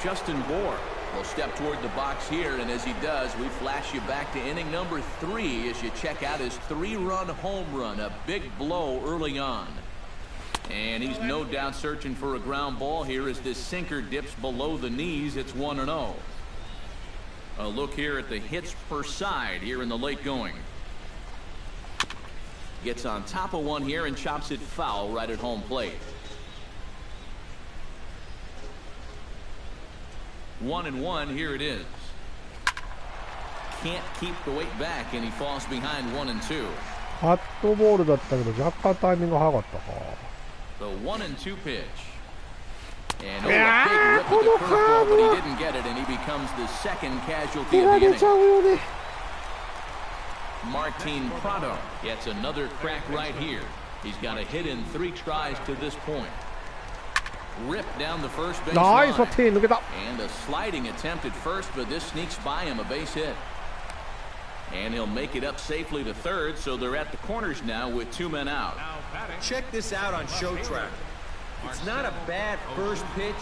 Justin Bohr will step toward the box here, and as he does, we flash you back to inning number 3 as you check out his 3-run home run, a big blow early on. And he's no doubt searching for a ground ball here as this sinker dips below the knees. It's 1-0. A look here at the hits per side here in the late going. Gets on top of one here and chops it foul right at home plate. 1-1, here it is. Can't keep the weight back, and he falls behind 1-2. カットボールだったけど若干タイミング早かったか。The 1-2 pitch. And a big rip with the curveball, but he didn't get it, and he becomes the second casualty of the inning. Martin Prado gets another crack right here. He's got a hit in 3 tries to this point. Ripped down the first base line. And a sliding attempt at first, but this sneaks by him, a base hit. And he'll make it up safely to third, so they're at the corners now with 2 men out. Check this out on show track. It's not a bad first pitch.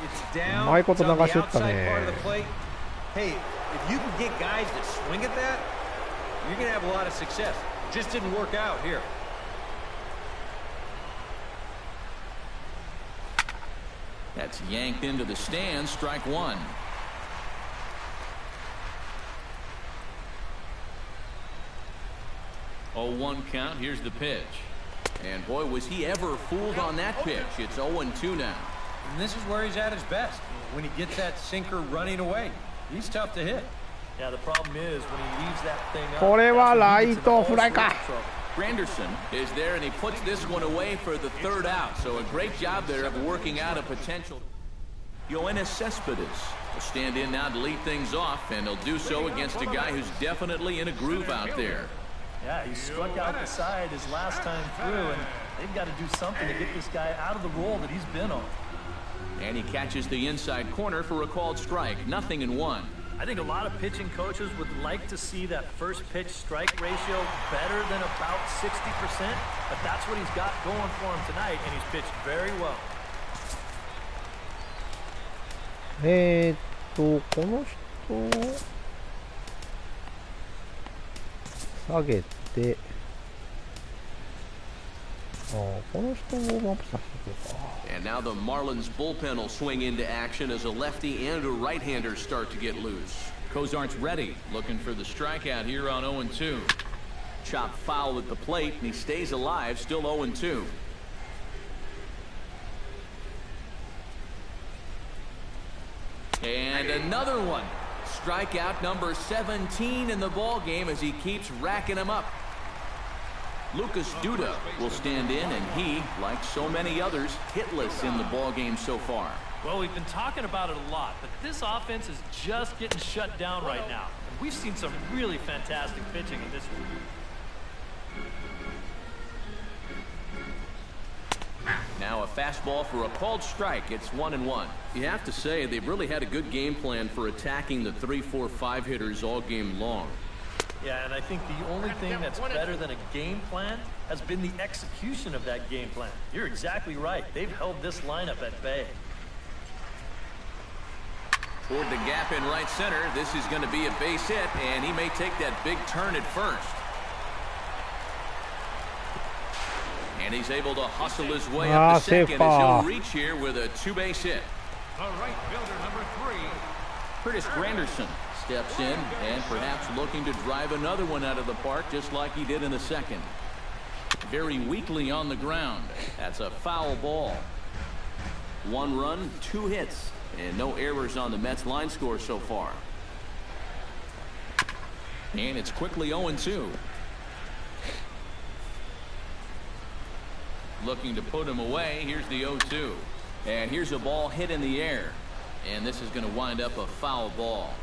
It's down on the outside part of the plate. Hey, if you can get guys that swing at that, you're going to have a lot of success. Just didn't work out here. That's yanked into the stands, strike 1. Oh, 1 count, here's the pitch. And boy, was he ever fooled on that pitch. It's 0-2 now. And this is where he's at his best. When he gets that sinker running away, he's tough to hit. Yeah, the problem is when he leaves that thing up. これはライトフライか。Granderson is there, and he puts this one away for the 3rd out. So a great job there of working out a potential. Yoenis Cespedes will stand in now to lead things off, and he'll do so against a guy who's definitely in a groove out there. Yeah, he struck out the side his last time through, and they've got to do something to get this guy out of the role that he's been on. And he catches the inside corner for a called strike. 0-1. I think a lot of pitching coaches would like to see that first pitch strike ratio better than about 60%, but that's what he's got going for him tonight, and he's pitched very well. この人下げて、この人をウォームアップさせておこうか。And now the Marlins bullpen will swing into action as a lefty and a right-hander start to get loose. Cozart's ready, looking for the strikeout here on 0-2. Chop foul at the plate, and he stays alive, still 0-2. And another one. Strikeout number 17 in the ball game as he keeps racking them up. Lucas Duda will stand in, and he, like so many others, hitless in the ball game so far. Well, we've been talking about it a lot, but this offense is just getting shut down right now. And we've seen some really fantastic pitching in this one. Now a fastball for a called strike. It's 1-1. You have to say they've really had a good game plan for attacking the 3, 4, 5 hitters all game long. Yeah, and I think the only thing that's better than a game plan has been the execution of that game plan. You're exactly right. They've held this lineup at bay. Toward the gap in right center. This is going to be a base hit, and he may take that big turn at first. And he's able to hustle his way up to second as he'll reach here with a two-base hit. The right fielder, number 3. Curtis Granderson steps in and perhaps looking to drive another one out of the park just like he did in the second. Very weakly on the ground. That's a foul ball. 1 run, 2 hits, and no errors on the Mets line score so far. And it's quickly 0-2. Looking to put him away. Here's the 0-2. And here's a ball hit in the air. And this is going to wind up a foul ball.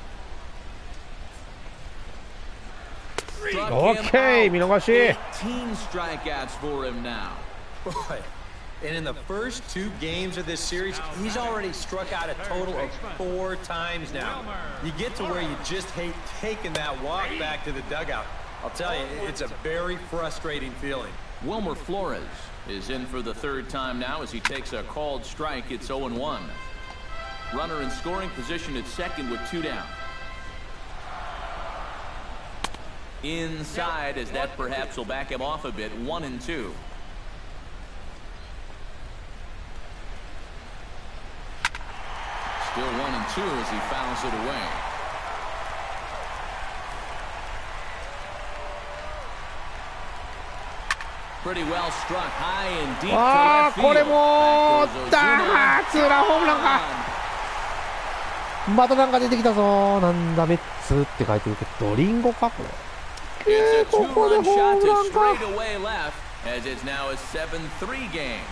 Okay, 見逃し。 18 strikeouts for him now. Boy. And in the first 2 games of this series, he's already struck out a total of 4 times now. You get to where you just hate taking that walk back to the dugout. I'll tell you, it's a very frustrating feeling. Wilmer Flores is in for the 3rd time now as he takes a called strike. It's 0-1. Runner in scoring position at second with 2 down. Inside as that perhaps will back him off a bit. 1-2. Still 1-2 as he fouls it away. Pretty well struck high and deep to left field. これもツーランホームランか。またなんか出てきたぞ。なんだメッツって書いてるけど、リンゴかこれ。ここでホームランか。As it's now a 7-3 game.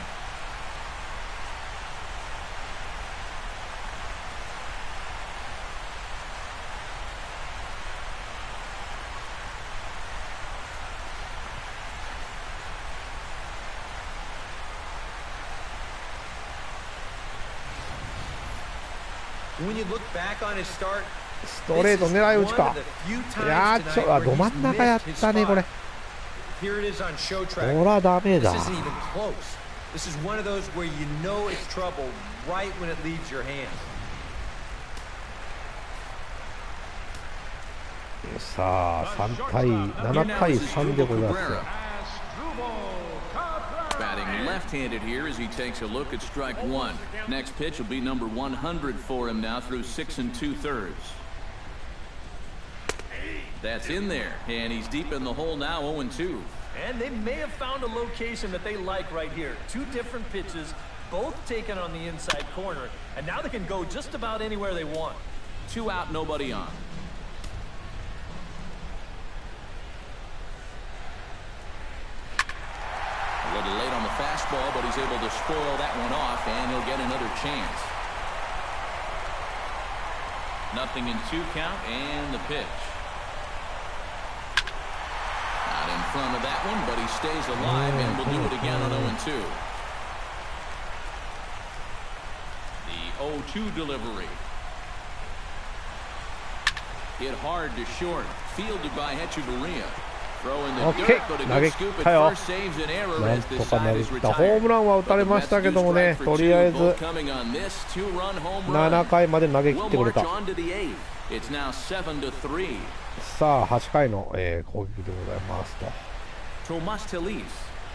When you look back on his start, ストレート狙い撃ちか。いやーど真ん中やったねこれ。Here it is on show track. こらダメだ。 This isn't even close. This is one of those where you know it's trouble right when it leaves your hands. さあ3対7対3でございます。 Batting left-handed here as he takes a look at strike 1. Next pitch will be number 100 for him now through 6 2/3. That's in there, and he's deep in the hole now, 0-2. And they may have found a location that they like right here. 2 different pitches, both taken on the inside corner, and now they can go just about anywhere they want. 2 out, nobody on. A little late on the fastball, but he's able to spoil that one off, and he'll get another chance. 0-2 count, and the pitch. Not in front of that one, but he stays alive, and will do it again on 0-2. The 0-2 delivery. Hit hard to short, fielded by Hechavarria. オッケー投げ切ったよ。なんとか投げ切った。ホームランは打たれましたけどもね、とりあえず7回まで投げ切ってくれた。さあ8回の、攻撃でございますと。Tomas Telis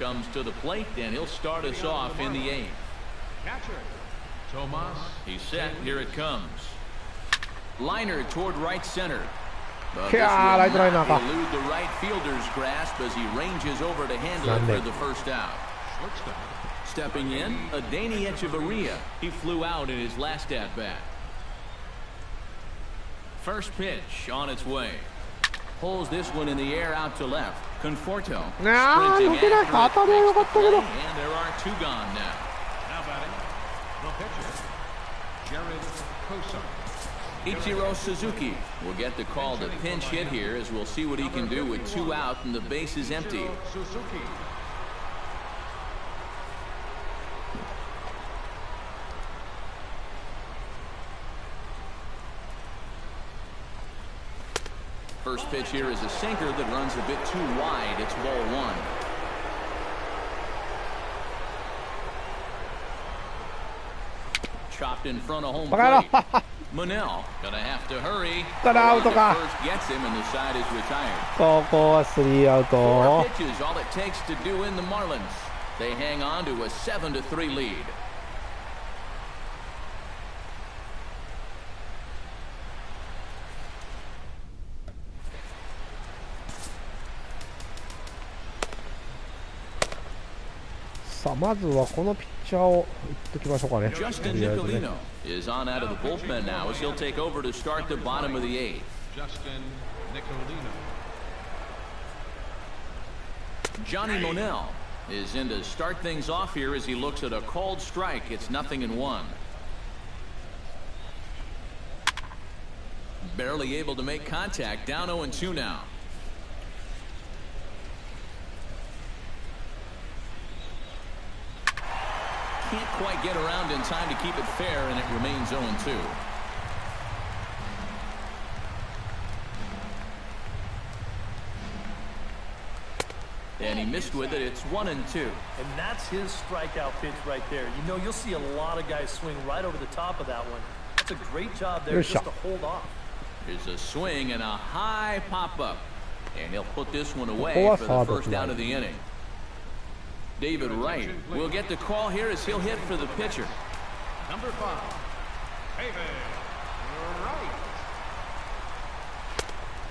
comes to the plate and he'll start us off in the 8th. He's set. Here it comes. Liner toward right center. But this will not elude the right fielder's grasp as he ranges over to handle it for the first out. Stepping in, Adeiny Hechavarria. He flew out in his last at-bat. First pitch on its way. Pulls this one in the air out to left. Conforto sprinting after it, and there are 2 gone now. Now batting, the pitcher, Jared Kosa. Ichiro Suzuki will get the call to pinch hit here as we'll see what he can do with 2 out and the base is empty. Suzuki. First pitch here is a sinker that runs a bit too wide. It's ball 1. chopped in front of home バカ野郎 plate. Monell gonna have to hurry. ただアウトか First gets him and the side is retired. ここはスリーアウ Four ト pitches, all it takes to do in the Marlins. They hang on to a 7-3 lead. さあまずはこのピッチャーを打っておきましょうかね。 Justin とりあえずね Nicolino is on out of the bullpen now as he'll take over to start the bottom of the eighth. Justin Nicolino. Johnny Monell is in to start things off here as he looks at a called strike. It's 0-1. Barely able to make contact. Down 0-2 now. Can't quite get around in time to keep it fair, and it remains 0-2. And he missed with it. It's 1-2. And that's his strikeout pitch right there. You know, you'll see a lot of guys swing right over the top of that one. That's a great job there just to hold off. There's a swing and a high pop-up. And he'll put this one away for the first out of the inning. David Wright will get the call here as he'll hit for the pitcher. Number 5, David Wright.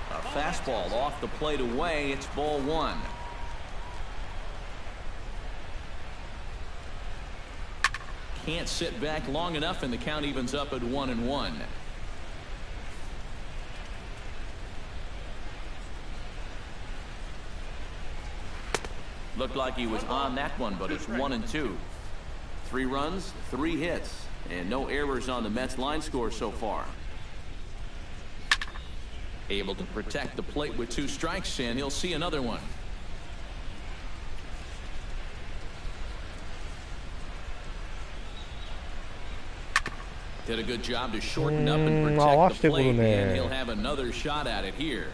A fastball off the plate away. It's ball one. Can't sit back long enough, and the count evens up at 1-1. Looked like he was on that one, but it's 1-2. 3 runs, 3 hits, and no errors on the Mets line score so far. Able to protect the plate with 2 strikes, and he'll see another one. Did a good job to shorten up and protect the plate, and he'll have another shot at it here.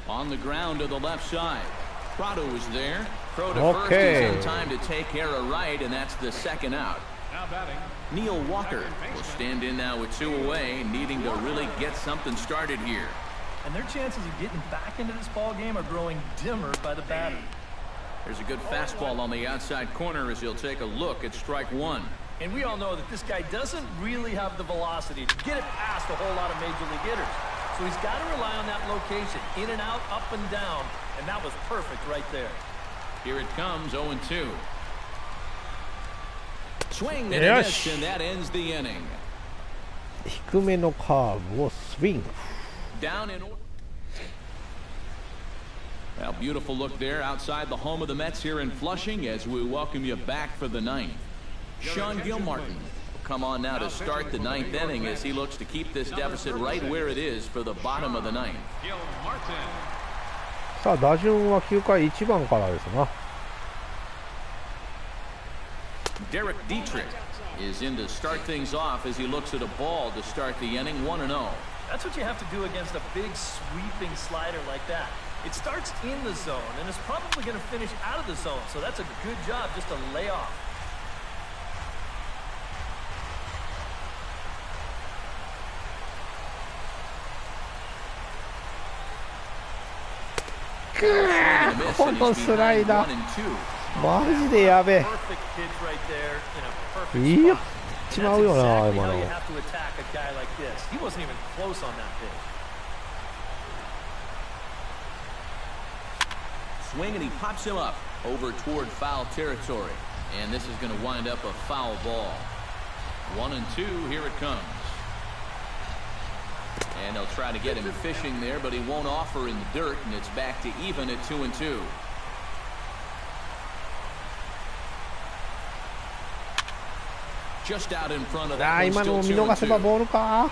On the ground to the left side. Prado is there. Throw to first is in time to take care of Wright, and that's the second out. Now batting, Neil Walker will stand in now with 2 away, needing to really get something started here. And their chances of getting back into this ball game are growing dimmer by the batter. There's a good fastball on the outside corner as he'll take a look at strike 1. And we all know that this guy doesn't really have the velocity to get it past a whole lot of major league hitters. So he's got to rely on that location, in and out, up and down, and that was perfect right there. Here it comes, 0-2. Swing and a miss, and that ends the inning. 低めのカーブをスイング Down in order. Well, beautiful look there outside the home of the Mets here in Flushing as we welcome you back for the 9th. Sean Gilmartin will come on now to start the 9th inning as he looks to keep this deficit right where it is for the bottom of the 9th. Gilmartin. さあ打順は9回1番からですな Derek Dietrich is in to start things off as he looks at a ball to start the inning 1-0. That's what you have to do against a big sweeping slider like that. It starts in the zone, and it's probably going to finish out of the zone, so that's a good job just to lay off. Miss, こ and の he's スライ behind ダ 1-2. ーマジでやべえ Perfect pitch right there in a perfect いや spot. 違 And うよ that's な exactly 今 how の you have to attack a guy like this. He wasn't even close on that pitch. Swing, and he pops him up over toward foul territory. And this is going to wind up a foul ball. 1-2, here it comes. And they'll try to get him fishing there, but he won't offer in the dirt, and it's back to even at 2-2. Just out in front of あ that ー one, 今の still 見逃せば 2-2. ボールか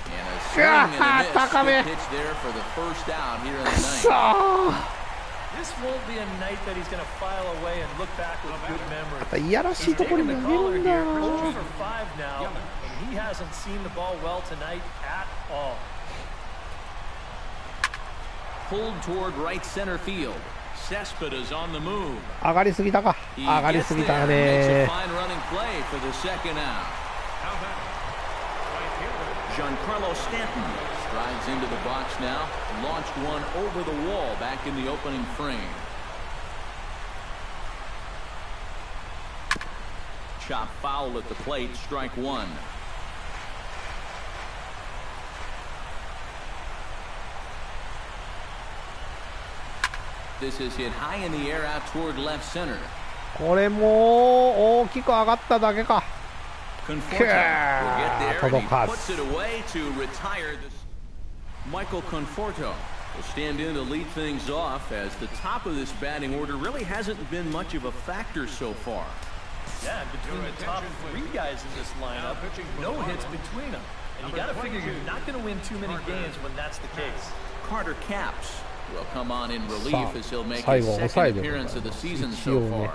And a swing and a miss. Good pitch there for the first out here in the 9th. さあ This won't be a night that he's going to file away and look back with good memory. いやらしいところに投げるんだよ 0 な for 5 now, and he hasn't seen the ball well tonight at all. pulled toward right center field. Cespedes on the move. 上がりすぎたか。上がりすぎた Makes ね。 a fine running play for the second out. How about right fielder? Giancarlo Stanton strides into the box now. Launched one over the wall back in the opening frame. Chop foul at the plate. Strike one. This is hit high in the air out toward left center. これも大きく上がっただけか。 Conforto will get there and he Todokas. puts it away to retire this. Michael Conforto will stand in to lead things off as the top of this batting order really hasn't been much of a factor so far. Yeah, between the top three guys in this lineup, no hits between them. And you got to figure you're not going to win too many games when that's the case. Carter Capps will come on in relief as he'll make his second appearance of the season so far.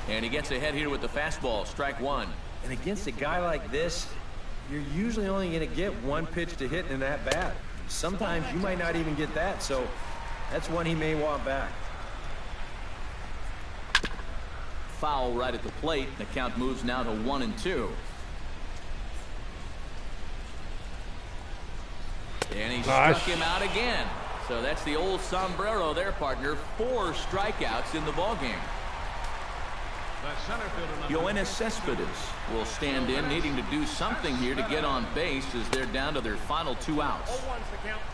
And he gets ahead here with the fastball, strike one. And against a guy like this, you're usually only going to get one pitch to hit in that bat. Sometimes you might not even get that, so that's one he may want back. Foul right at the plate. The count moves now to 1-2. And he struck him out again. So that's the old sombrero there, partner. 4 strikeouts in the ballgame. The center fielder number Yoenis Cespedes will stand in, needing to do something here to get on base as they're down to their final 2 outs.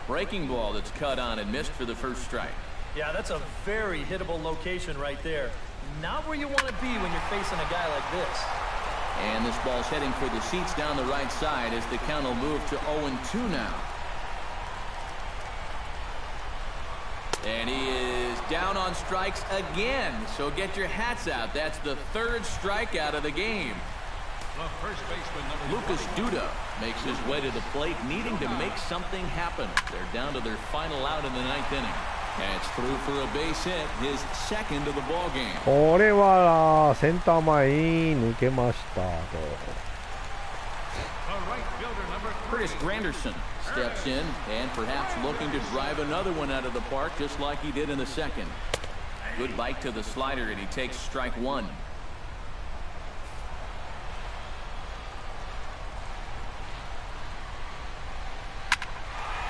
Breaking ball that's cut on and missed for the first strike. Yeah, that's a very hittable location right there. Not where you want to be when you're facing a guy like this. And this ball's heading for the seats down the right side as the count will move to 0-2 now. And he is down on strikes again. So get your hats out. That's the 3rd strikeout of the game. the first baseman number Lucas Duda makes his way to the plate, needing to make something happen. They're down to their final out in the 9th inning. And it's through for a base hit, his second of the ball game. これはセンター前に抜けましたと。 the right fielder number 3. Curtis Granderson steps in and perhaps looking to drive another one out of the park just like he did in the second. Good bite to the slider and he takes strike one.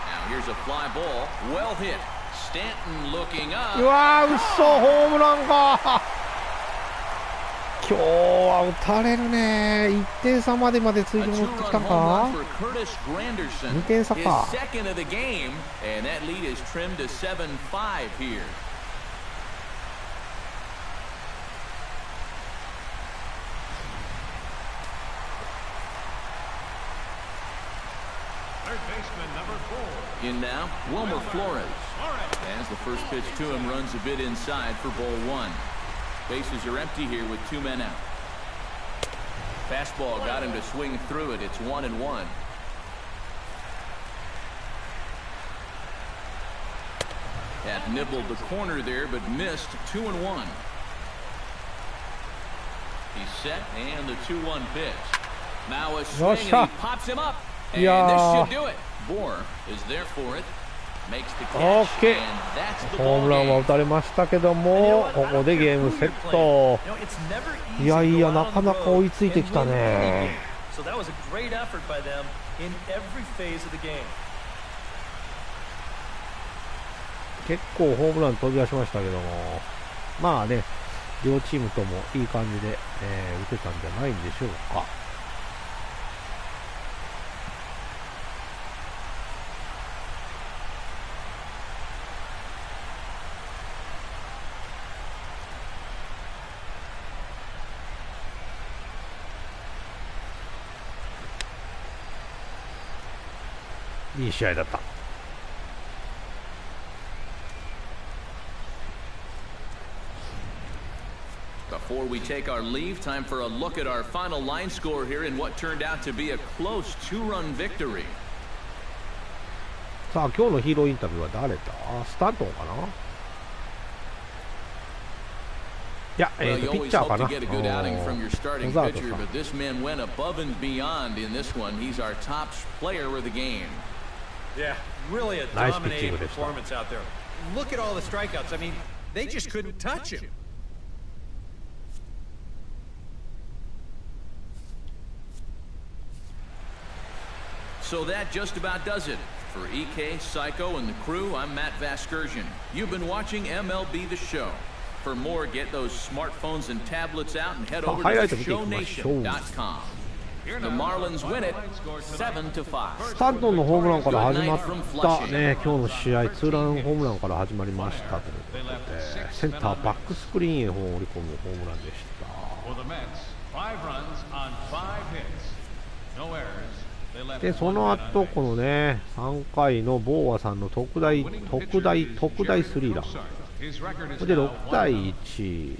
Now here's a fly ball, well hit. Stanton looking up. うわー、嘘、ホームランか。今日は打たれるね。1点差までついて持ってきたか。2点差か。 Second of the game, and that lead is trimmed to 7-5 here. Third baseman number 4. In now, Wilmer Flores. As the first pitch to him runs a bit inside for ball one. Bases are empty here with 2 men out. Fastball got him to swing through it. It's 1-1. That nibbled the corner there, but missed. 2-1. He's set, and the 2-1 pitch. Now a swing, and he pops him up. And this should do it. Bohr is there for it. Makes the catch, Okay. and that's the ホームランは ball 打たれましたけども、ここでゲームセット。いやいや、なかなか追いついてきたね。 So that was a great effort by them in every phase of the game. 結構ホームラン飛び出しましたけども、まあね、両チームともいい感じで、打てたんじゃないんでしょうか。いい試合だった。Before we take our leave, time for a look at our final line score here in what turned out to be a close 2-run victory. さあ、今日のヒーローインタビューは誰だ？スタントンかな？いや、ピ Well, you ッ always チャー hope か to な。 get a good outing from your starting 小沢と pitcher, さん。 but this man went above and beyond in this one. He's our top player of the game. Yeah, really a ナイスピッチン dominating グでした。 performance out there. Look at all the strikeouts. I mean, they just couldn't touch him. So that just about does it. For EK, Psycho, and the crew, I'm Matt Vasgersian. You've been watching MLB The Show. For more, get those smartphones and tablets out and head over to ShowNation.com. The Marlins win it 7-5. スタントンのホームランから始まったね、今日の試合、ツーランホームランから始まりましたということで、センターバックスクリーンへ放り込むホームランでした。で、その後このね、3回のボーアさんの特大スリーラン。これで6対1。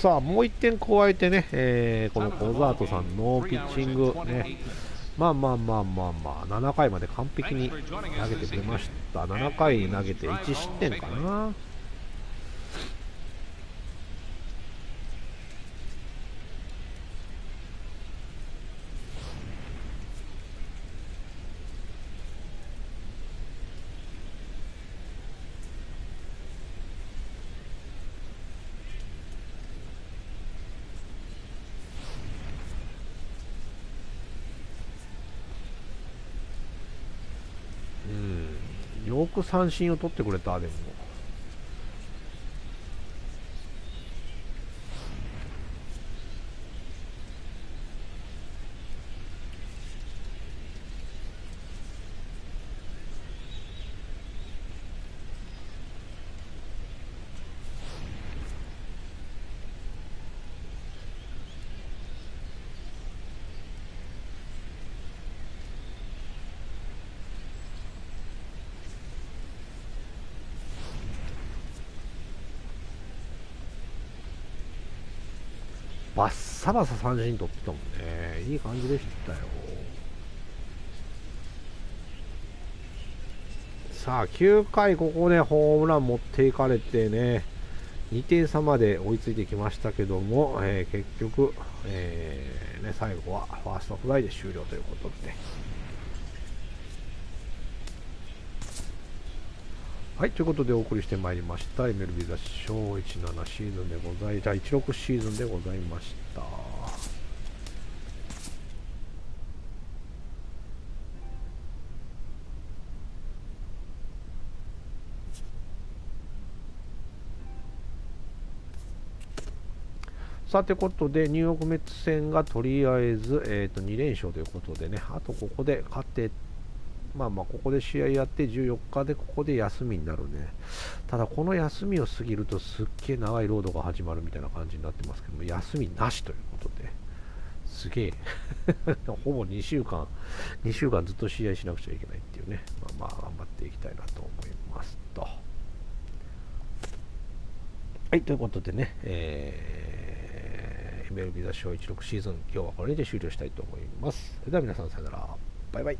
さあ、もう1点加えてね、このコザートさんのピッチングね、まあ7回まで完璧に投げてくれました。7回投げて1失点かな。よく三振を取ってくれた。でもバッサバサ三振取ってたもんね。いい感じでしたよ。さあ9回ここでホームラン持っていかれてね、2点差まで追いついてきましたけども、結局、最後はファーストフライで終了ということで、はい、ということでお送りしてまいりました MLB 雑誌小17シーズンでございました。16シーズンでございました。さてことでニューヨークメッツ戦がとりあえず、2連勝ということでね、あとここで勝てここで試合やって14日でここで休みになるね。ただこの休みを過ぎるとすっげえ長いロードが始まるみたいな感じになってますけども、休みなしということですげえほぼ2週間ずっと試合しなくちゃいけないっていうね、頑張っていきたいなと思いますと。はい、ということでね、MLB 雑誌16シーズン、今日はこれで終了したいと思います。それでは皆さんさよなら、バイバイ。